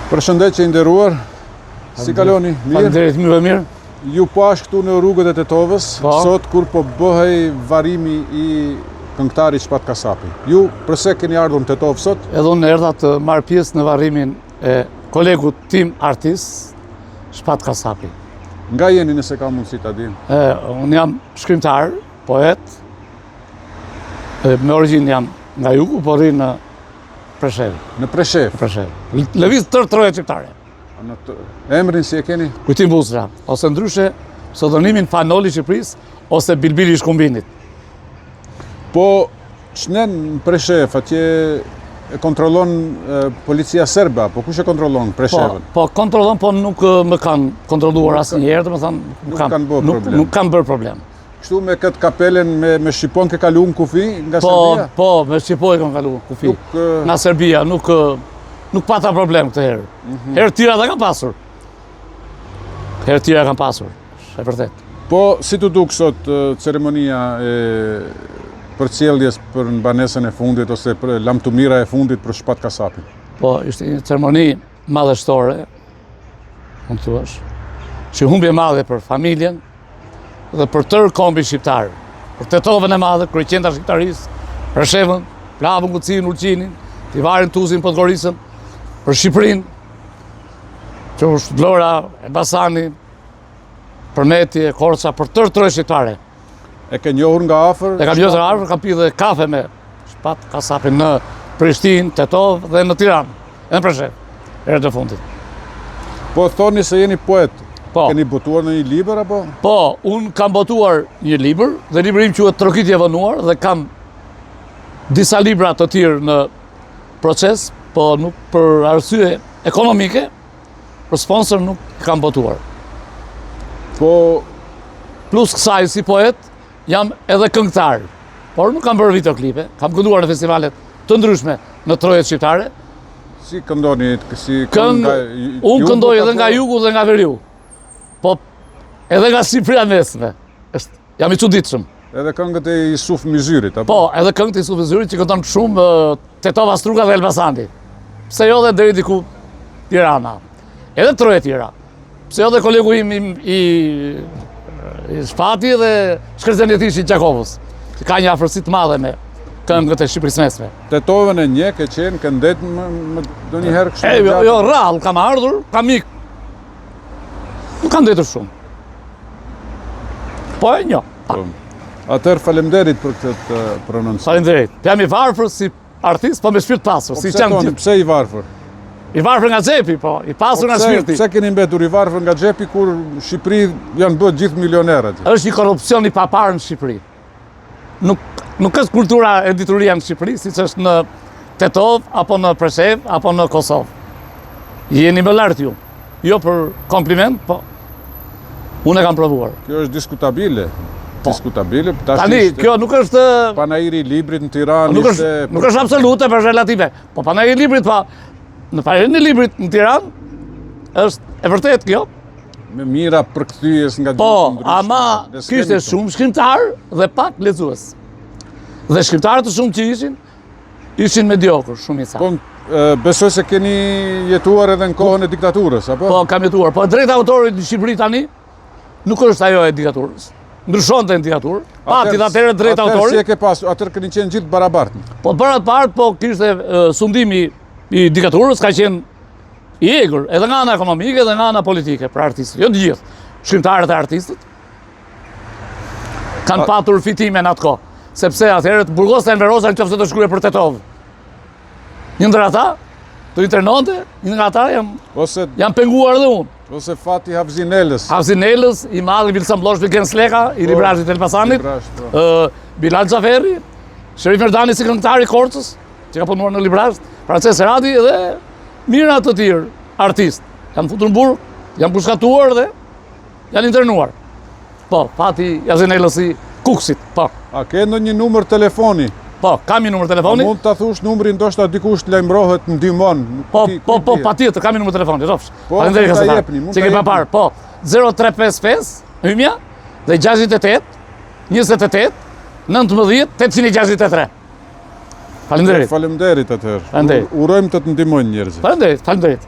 Përshëndetje i nderuar, si kaloni? Mirë? Faleminderit, mirë. Ju pash këtu në rrugët e Tetovës, sot kur po bëhej varimi i këngëtarit Shpat Kasapi. Ju përse keni ardhur në Tetovë sot? Edhe unë erdha të marr pjesë në varrimin e kolegut tim artist, Shpat Kasapi. Nga jeni nëse ka mundësi ta dim? Unë jam shkrimtar, poet, me origjinë jam nga jugu, por rri në Preshev. Në Preshev? Preshev. Lëviz tërë troje qytetare. Emrin si e keni? Kujtim Buzra, ose ndryshe pseudonimin Fanoli i Shqipërisë, ose Bilbili i Shkumbinit. Po, ç'ne në Preshev, atje e kontrollon policia serbe, po kush e kontrollon Preshevën? Po kontrollon, po nuk më kanë kontrolluar asnjëherë, domethënë nuk kanë bërë problem. Kështu me këtë kapelen me Shqipon ke kalu në kufi nga Serbia? Po, me Shqipon kam kalu në kufi. Nga Serbia, nuk pata problem këtë herë. Herë tira dhe kam pasur. Herë tira kam pasur, e vërtet. Po, si të duk sot ceremonia e përcjelljes për në banesën e fundit ose për lamtumira e fundit për Shpat Kasapin? Po, ishte një ceremoni madhështore, mund të thuash, që humbje madhe për familjen dhe për tërë kombin shqiptar, për Tetovën e madhe, kryeqendra shqiptarisë, Preshevën, Plavën, Gucin, Ulqinin, Tivarin, Tuzin, Podgorisën, për Shqipërinë, që është Vlora, Elbasani, Përmeti, Korça, për tërë troje shqiptare. E ke njohur nga afër? E kam njohur nga afër, kam pi dhe kafe me Shpat Kasapin në Prishtinë, Tetovë dhe në Tiranë, edhe në Preshev, herët e fundit. Po thoni se jeni poet. Po. Keni botuar në një libër apo? Po, unë kam botuar një libër, dhe libri im quhet Trokitje e vënuar, dhe kam disa libra të tjerë në proces, po nuk për arsye ekonomike, për sponsor nuk kam botuar. Po, plus kësaj si poet, jam edhe këngëtar, por nuk kam bërë videoklipe, kam kënduar në festivalet të ndryshme në trojet shqiptare. Si këndoni? Unë këndoj edhe nga jugu dhe nga veriu. Po, edhe nga Shqipëria mesme. Jam i çuditshëm. Edhe këngët e Isuf Mizyrit, apo? Po, edhe këngët e Isuf Mizyrit që këndon shumë Tetova, Struga dhe Elbasani. Pse jo dhe deri diku Tirana. Edhe troje tjera. Pse jo dhe kolegu im i Shpati dhe shkretënjetish i Gjakovës. Që ka një afërsi të madhe me këngët e Shqipërisë mesme. Tetovën e një, ke qenë, ke ndet do njëherë kështu? Jo, rrallë, kam ardhur, kam ikë. Nuk kam ndetur shumë. Po e një. Atëherë faleminderit për këtë prononcim. Faleminderit. Jam i varfër si artist, po me shpirt pasur. Pse i varfër? I varfër nga xhepi, po, i pasur nga shpirti. Pse keni mbetur i varfër nga xhepi kur Shqipëri janë bërë gjithë milionerët? Është një korrupsion i paparë në Shqipëri. Nuk është kultura e dituria në Shqipëri, siç është në Tetovë, apo në Preshev, apo në Kosovë. Jeni më lart ju. Jo për kompliment, po unë e kam provuar. Kjo është diskutabile. Diskutabile. Tani, kjo nuk është panairi i librit në Tiranë. Nuk është absolute, për relative. Po panairi i librit, pa në panairin e librit në Tiranë është e vërtet kjo. Me mira përkthyes nga Po, ama kishte shumë shkrimtar dhe pak lexues. Dhe shkrimtarët të shumë që ishin mediokër, shumica. Po, besoj se keni jetuar edhe në kohën e diktaturës, apo? Po, kam jetuar. Po, drejta autorit në Shqipëri tani nuk është ajo e diktaturës. Ndryshon të në diktaturë. Pati dhe atërë drejta autorit. Atërë si e ke pasu, atërë këni qenë gjithë barabartë. Po, partë, po, kishte sundimi i diktaturës, ka qenë i egur, edhe nga ana ekonomike, edhe nga ana politike, për artistët. Jo të gjithë. Shkrimtarët e artistët kanë patur fitime në atë kohë. Sepse atëherë të burgos të enverosa në qofse të shkruaj për Tetovë. Një ndër ata, të internonte, një nga ata jam penguar dhe unë. Ose fati Havzinelës. Havzinelës, i madhi Vilsam Blosh Vilken Sleka, i librazhit Elbasanit, Bilal Xhaferi, Sherif Merdani si këngëtari i Korçës, që ka punuar në librazh, Frances Seradi dhe mira të tjerë artistë. Janë futur në burg, janë pushkatuar dhe janë internuar. Po, fati Havzinelës i Kuksit, po. A ke ndonjë numër telefoni? Po, kam një numër telefoni. A mund ta thush numrin, ndoshta dikush lajmërohet, ndihmon. Po, patjetër, kam një numër telefoni, rrofsh. Faleminderit që ta jepni, mund ta jepni. Po, 0355 hymja dhe 68 28 19 863. Faleminderit. Faleminderit atëherë. Faleminderit. Urojmë të të ndihmojnë njerëzit. Faleminderit.